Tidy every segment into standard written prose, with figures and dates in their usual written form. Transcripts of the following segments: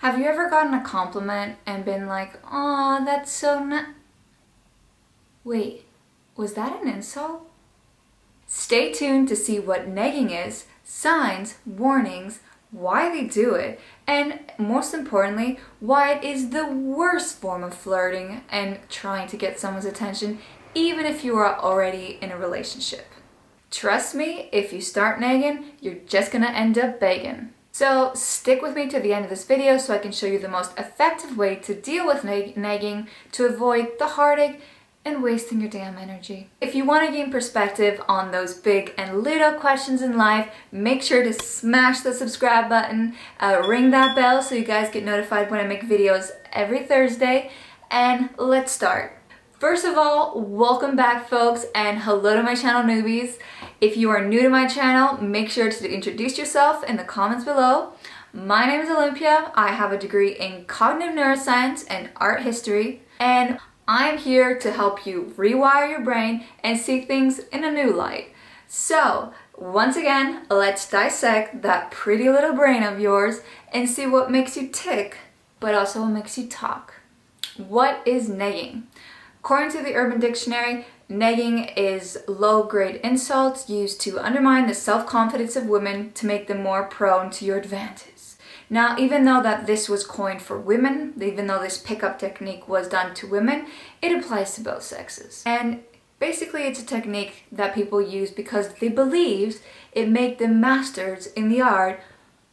Have you ever gotten a compliment and been like, "Aw, that's so nice"? Wait, was that an insult? Stay tuned to see what negging is, signs, warnings, why they do it, and most importantly, why it is the worst form of flirting and trying to get someone's attention, even if you are already in a relationship. Trust me, if you start negging, you're just gonna end up begging. So stick with me to the end of this video so I can show you the most effective way to deal with negging to avoid the heartache and wasting your damn energy. If you want to gain perspective on those big and little questions in life, make sure to smash the subscribe button, ring that bell so you guys get notified when I make videos every Thursday, and let's start. First of all, welcome back folks, and hello to my channel newbies. If you are new to my channel, make sure to introduce yourself in the comments below. My name is Olympia. I have a degree in cognitive neuroscience and art history, and I'm here to help you rewire your brain and see things in a new light. So, once again, let's dissect that pretty little brain of yours and see what makes you tick, but also what makes you talk. What is negging? According to the Urban Dictionary, negging is low-grade insults used to undermine the self-confidence of women to make them more prone to your advantage. Now, even though that this was coined for women, even though this pickup technique was done to women, it applies to both sexes. And basically it's a technique that people use because they believed it made them masters in the art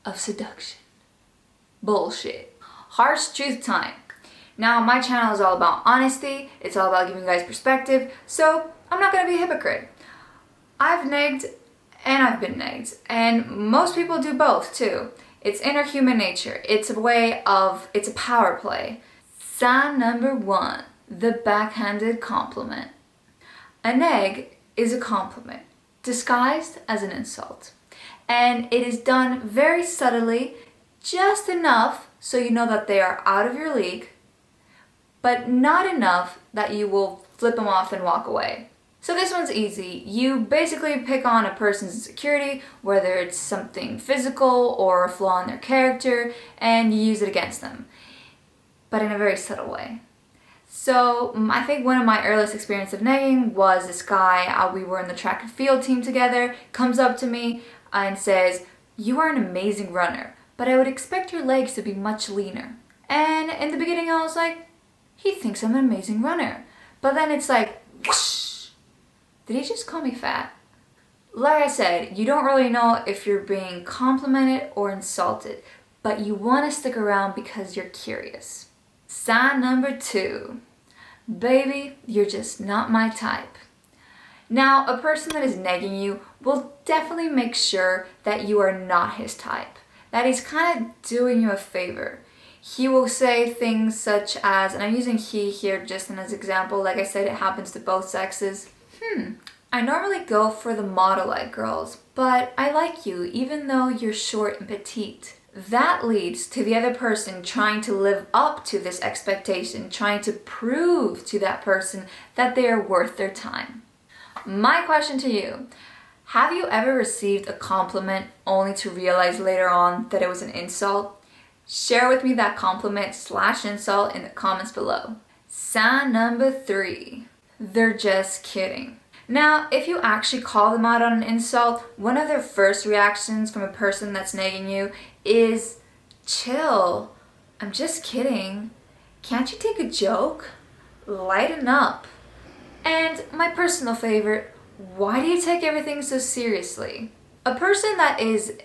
of seduction. Bullshit. Harsh truth time. Now, my channel is all about honesty, it's all about giving you guys perspective, so I'm not gonna be a hypocrite. I've negged and I've been negged, and most people do both too. It's inner human nature. It's a power play. Sign number 1, the backhanded compliment. A neg is a compliment, disguised as an insult. And it is done very subtly, just enough so you know that they are out of your league, but not enough that you will flip them off and walk away. So this one's easy. You basically pick on a person's insecurity, whether it's something physical or a flaw in their character, and you use it against them, but in a very subtle way. So I think one of my earliest experiences of negging was this guy, we were in the track and field team together, comes up to me and says, "You are an amazing runner, but I would expect your legs to be much leaner." And in the beginning I was like, he thinks I'm an amazing runner. But then it's like, whoosh! Did he just call me fat? Like I said, you don't really know if you're being complimented or insulted, but you want to stick around because you're curious. Sign number 2. Baby, you're just not my type. Now, a person that is negging you will definitely make sure that you are not his type, that he's kind of doing you a favor. He will say things such as, and I'm using he here just as an example, like I said, it happens to both sexes. I normally go for the model-like girls, but I like you even though you're short and petite. That leads to the other person trying to live up to this expectation, trying to prove to that person that they are worth their time. My question to you, have you ever received a compliment only to realize later on that it was an insult? Share with me that compliment/insult in the comments below. Sign number 3. They're just kidding. Now, if you actually call them out on an insult, one of their first reactions from a person that's negging you is, "Chill, I'm just kidding. Can't you take a joke? Lighten up." And my personal favorite, why do you take everything so seriously? A person that is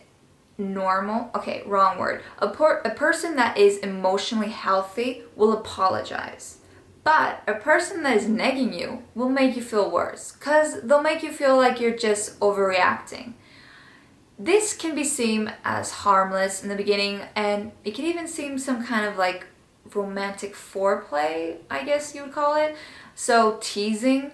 normal, okay, wrong word. A person that is emotionally healthy will apologize. But a person that is negging you will make you feel worse because they'll make you feel like you're just overreacting. This can be seen as harmless in the beginning, and it can even seem some kind of like romantic foreplay, I guess you would call it. So teasing.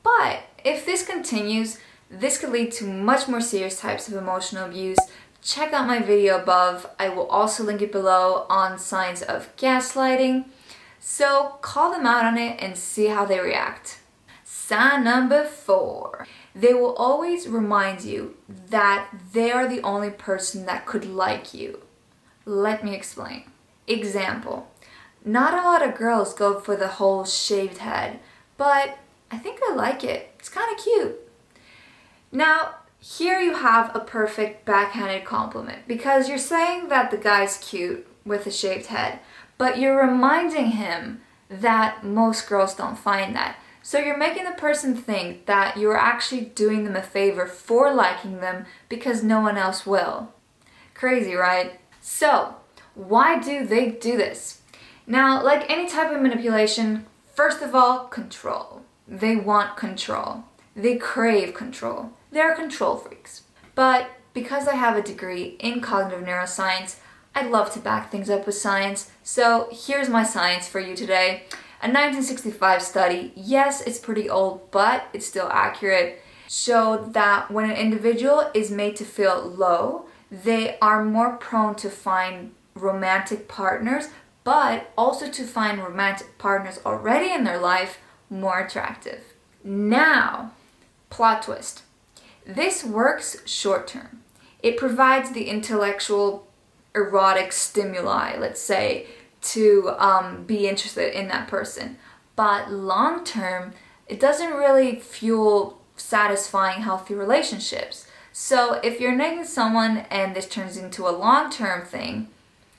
But if this continues, this could lead to much more serious types of emotional abuse. Check out my video above. I will also link it below on signs of gaslighting. So call them out on it and see how they react. Sign number 4. They will always remind you that they are the only person that could like you. Let me explain. Example, not a lot of girls go for the whole shaved head, but I think I like it. It's kind of cute. Now, here you have a perfect backhanded compliment because you're saying that the guy's cute with a shaved head, but you're reminding him that most girls don't find that. So you're making the person think that you're actually doing them a favor for liking them because no one else will. Crazy, right? So, why do they do this? Now, like any type of manipulation, first of all, control. They want control. They crave control. They're control freaks. But because I have a degree in cognitive neuroscience, I love to back things up with science. So here's my science for you today. A 1965 study, yes, it's pretty old, but it's still accurate, showed that when an individual is made to feel low, they are more prone to find romantic partners, but also to find romantic partners already in their life more attractive. Now, plot twist. This works short term. It provides the intellectual erotic stimuli, let's say, to be interested in that person. But long term, it doesn't really fuel satisfying, healthy relationships. So if you're negging someone and this turns into a long-term thing,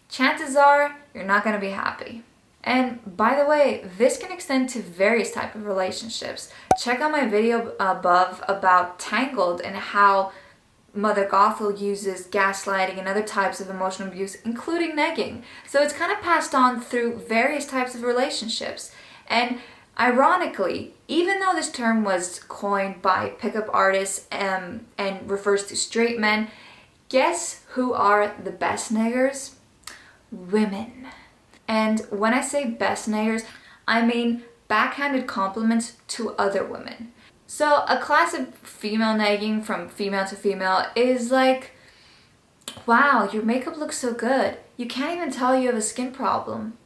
chances are you're not going to be happy. And by the way, this can extend to various types of relationships. Check out my video above about Tangled and how Mother Gothel uses gaslighting and other types of emotional abuse, including negging. So it's kind of passed on through various types of relationships. And ironically, even though this term was coined by pickup artists and refers to straight men, guess who are the best neggers? Women. And when I say best neggers, I mean backhanded compliments to other women. So a classic female negging from female to female is like, wow, your makeup looks so good. You can't even tell you have a skin problem.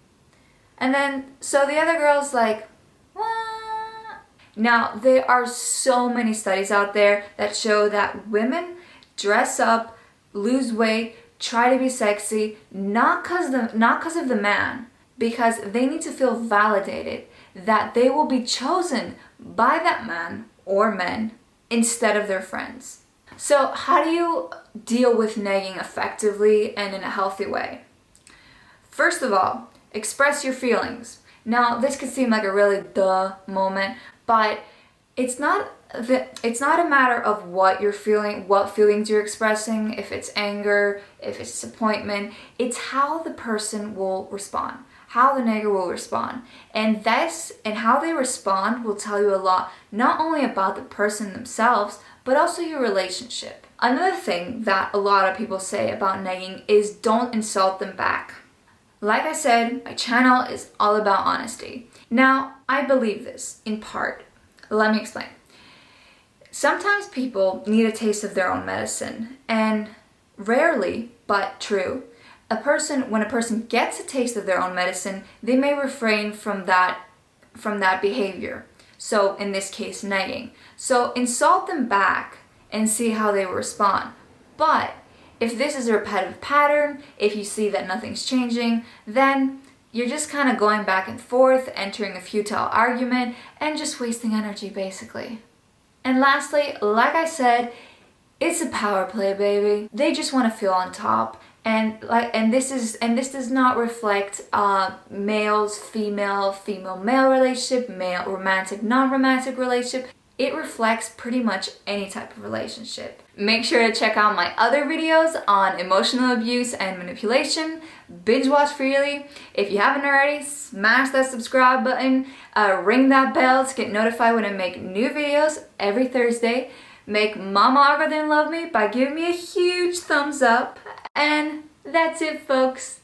And then, so the other girl's like, what? Now, there are so many studies out there that show that women dress up, lose weight, try to be sexy, not because of the man, because they need to feel validated that they will be chosen by that man or men instead of their friends. So how do you deal with negging effectively and in a healthy way? First of all, express your feelings. Now, this could seem like a really duh moment, but it's not a matter of what you're feeling, what feelings you're expressing, if it's anger, if it's disappointment. It's how the person will respond, how the negger will respond. And how they respond will tell you a lot, not only about the person themselves, but also your relationship. Another thing that a lot of people say about negging is don't insult them back. Like I said, my channel is all about honesty. Now, I believe this in part. Let me explain. Sometimes people need a taste of their own medicine, and rarely, but true, when a person gets a taste of their own medicine, they may refrain from that behavior. So in this case, negging. So insult them back and see how they will respond. But if this is a repetitive pattern, if you see that nothing's changing, then you're just kind of going back and forth, entering a futile argument, and just wasting energy, basically. And lastly, like I said, it's a power play, baby. They just want to feel on top. And this does not reflect males, female, male relationship, male romantic, non-romantic relationship. It reflects pretty much any type of relationship. Make sure to check out my other videos on emotional abuse and manipulation. Binge watch freely. If you haven't already, smash that subscribe button, ring that bell to get notified when I make new videos every Thursday. Make Mama Algorithm love me by giving me a huge thumbs up. And that's it, folks.